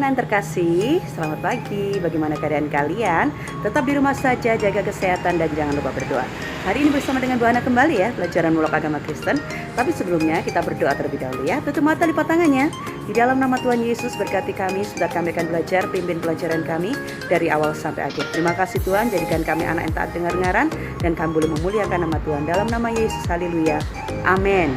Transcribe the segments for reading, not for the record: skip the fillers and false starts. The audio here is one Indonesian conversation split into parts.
anak-anak yang terkasih, selamat pagi. Bagaimana keadaan kalian? Tetap di rumah saja, jaga kesehatan dan jangan lupa berdoa. Hari ini bersama dengan Bu Ana kembali ya, pelajaran mulak agama Kristen. Tapi sebelumnya kita berdoa terlebih dahulu ya. Tutup mata, lipat tangannya. Di dalam nama Tuhan Yesus berkati kami, sebentar kami akan belajar, pimpin pelajaran kami dari awal sampai akhir. Terima kasih Tuhan, jadikan kami anak yang taat dengar-dengaran dan kami boleh memuliakan nama Tuhan. Dalam nama Yesus, haleluya. Amin.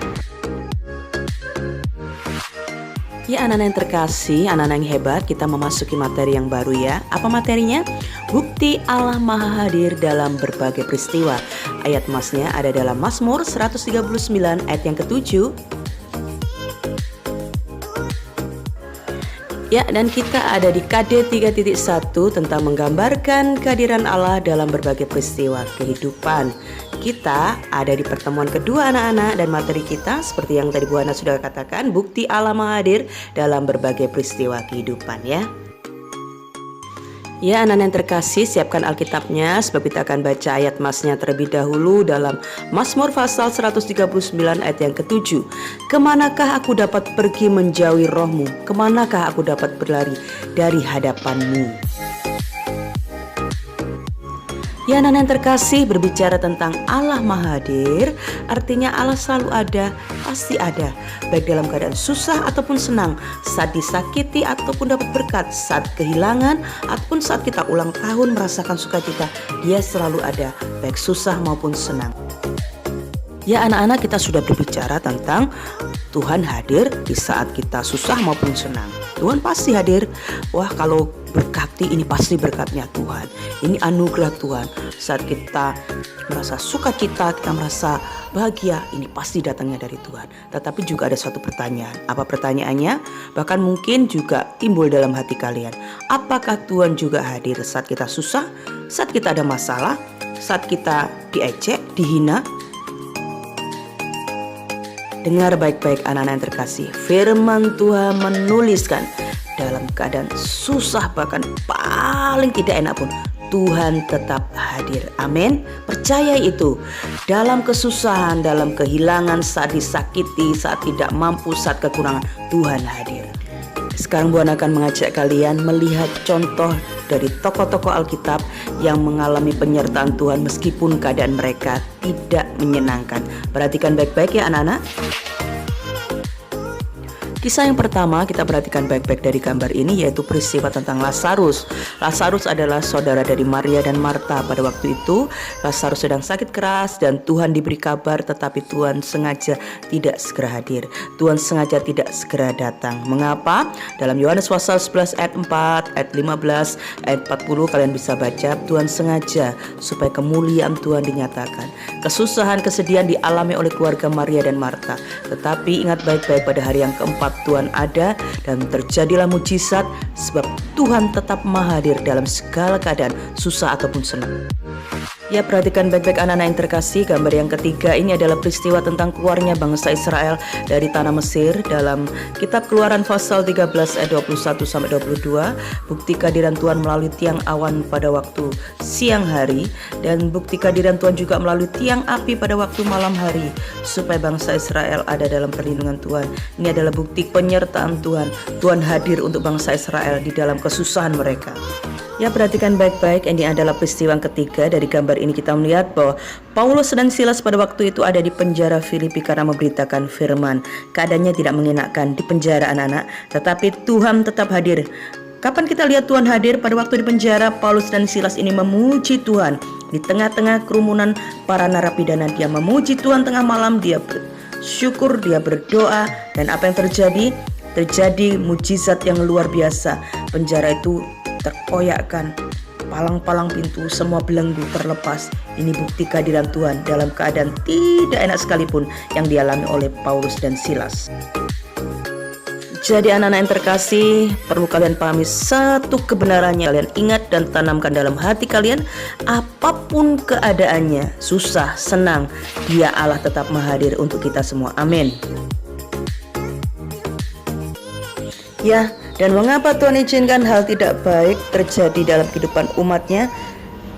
Ya anak-anak yang terkasih, anak-anak yang hebat, kita memasuki materi yang baru ya. Apa materinya? Bukti Allah Maha Hadir dalam berbagai peristiwa. Ayat masnya ada dalam Mazmur 139 ayat yang ke-7. Ya, dan kita ada di KD 3.1 tentang menggambarkan kehadiran Allah dalam berbagai peristiwa kehidupan. Kita ada di pertemuan kedua anak-anak dan materi kita seperti yang tadi Bu Ana sudah katakan, bukti Allah Maha Hadir dalam berbagai peristiwa kehidupan ya. Ya anak-anak yang terkasih, siapkan Alkitabnya sebab kita akan baca ayat masnya terlebih dahulu dalam Mazmur pasal 139 ayat yang ke-7. Kemanakah aku dapat pergi menjauhi rohmu? Kemanakah aku dapat berlari dari hadapanmu? Ya anak-anak yang terkasih, berbicara tentang Allah Maha Hadir, artinya Allah selalu ada, pasti ada, baik dalam keadaan susah ataupun senang, saat disakiti ataupun dapat berkat, saat kehilangan ataupun saat kita ulang tahun merasakan sukacita, Dia selalu ada, baik susah maupun senang. Ya anak-anak, kita sudah berbicara tentang Tuhan hadir di saat kita susah maupun senang. Tuhan pasti hadir. Wah, kalau berkati, ini pasti berkatnya Tuhan. Ini anugerah Tuhan. Saat kita merasa sukacita, kita merasa bahagia, ini pasti datangnya dari Tuhan. Tetapi juga ada suatu pertanyaan. Apa pertanyaannya? Bahkan mungkin juga timbul dalam hati kalian. Apakah Tuhan juga hadir saat kita susah, saat kita ada masalah, saat kita diejek, dihina? Dengar baik-baik anak-anak yang terkasih, firman Tuhan menuliskan dalam keadaan susah bahkan paling tidak enak pun Tuhan tetap hadir. Amin. Percaya itu. Dalam kesusahan, dalam kehilangan, saat disakiti, saat tidak mampu, saat kekurangan, Tuhan hadir. Sekarang Bu Ana akan mengajak kalian melihat contoh dari tokoh-tokoh Alkitab yang mengalami penyertaan Tuhan meskipun keadaan mereka tidak menyenangkan. Perhatikan baik-baik ya anak-anak. Kisah yang pertama kita perhatikan baik-baik dari gambar ini, yaitu peristiwa tentang Lazarus. Lazarus adalah saudara dari Maria dan Marta. Pada waktu itu Lazarus sedang sakit keras dan Tuhan diberi kabar, tetapi Tuhan sengaja tidak segera hadir. Tuhan sengaja tidak segera datang. Mengapa? Dalam Yohanes pasal 11 ayat 4, ayat 15, ayat 40 kalian bisa baca, Tuhan sengaja supaya kemuliaan Tuhan dinyatakan. Kesusahan, kesedihan dialami oleh keluarga Maria dan Marta. Tetapi ingat baik-baik, pada hari yang keempat Tuhan ada dan terjadilah mujizat sebab Tuhan tetap Maha Hadir dalam segala keadaan susah ataupun senang. Ya, perhatikan baik-baik anak-anak yang terkasih. Gambar yang ketiga ini adalah peristiwa tentang keluarnya bangsa Israel dari tanah Mesir. Dalam kitab Keluaran pasal 13 ayat 21 sampai 22, bukti kehadiran Tuhan melalui tiang awan pada waktu siang hari dan bukti kehadiran Tuhan juga melalui tiang api pada waktu malam hari supaya bangsa Israel ada dalam perlindungan Tuhan. Ini adalah bukti penyertaan Tuhan. Tuhan hadir untuk bangsa Israel di dalam kesusahan mereka. Ya, perhatikan baik-baik, ini adalah peristiwa yang ketiga. Dari gambar ini kita melihat bahwa Paulus dan Silas pada waktu itu ada di penjara Filipi karena memberitakan firman. Keadaannya tidak mengenakan di penjara anak-anak, tetapi Tuhan tetap hadir. Kapan kita lihat Tuhan hadir? Pada waktu di penjara, Paulus dan Silas ini memuji Tuhan. Di tengah-tengah kerumunan para narapidana, dia memuji Tuhan tengah malam, dia bersyukur, dia berdoa. Dan apa yang terjadi? Terjadi mujizat yang luar biasa. Penjara itu terkoyakkan, palang-palang pintu, semua belenggu terlepas. Ini bukti kehadiran Tuhan dalam keadaan tidak enak sekalipun yang dialami oleh Paulus dan Silas. Jadi anak-anak yang terkasih, perlu kalian pahami satu kebenarannya. Kalian ingat dan tanamkan dalam hati kalian, apapun keadaannya, susah, senang, Dia Allah tetap Maha Hadir untuk kita semua. Amin. Ya, dan mengapa Tuhan izinkan hal tidak baik terjadi dalam kehidupan umatnya?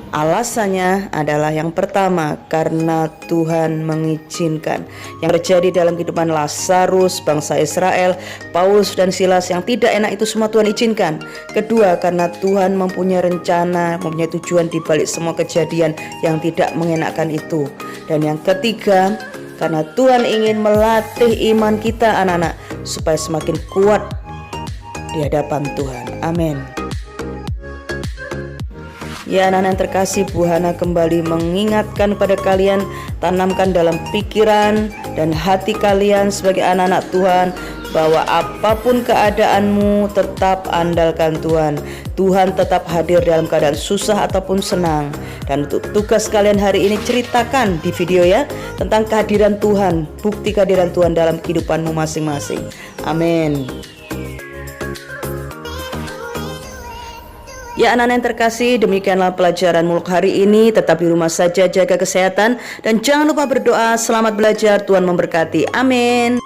Alasannya adalah yang pertama, karena Tuhan mengizinkan. Yang terjadi dalam kehidupan Lazarus, bangsa Israel, Paulus dan Silas yang tidak enak itu semua Tuhan izinkan. Kedua, karena Tuhan mempunyai rencana, mempunyai tujuan di balik semua kejadian yang tidak mengenakan itu. Dan yang ketiga, karena Tuhan ingin melatih iman kita anak-anak supaya semakin kuat di hadapan Tuhan. Amin. Ya anak-anak yang terkasih, Bu Hana kembali mengingatkan pada kalian, tanamkan dalam pikiran dan hati kalian sebagai anak-anak Tuhan bahwa apapun keadaanmu tetap andalkan Tuhan. Tuhan tetap hadir dalam keadaan susah ataupun senang. Dan untuk tugas kalian hari ini, ceritakan di video ya tentang kehadiran Tuhan, bukti kehadiran Tuhan dalam kehidupanmu masing-masing. Amin. Ya anak-anak yang terkasih, demikianlah pelajaran muluk hari ini. Tetap di rumah saja, jaga kesehatan, dan jangan lupa berdoa. Selamat belajar, Tuhan memberkati. Amin.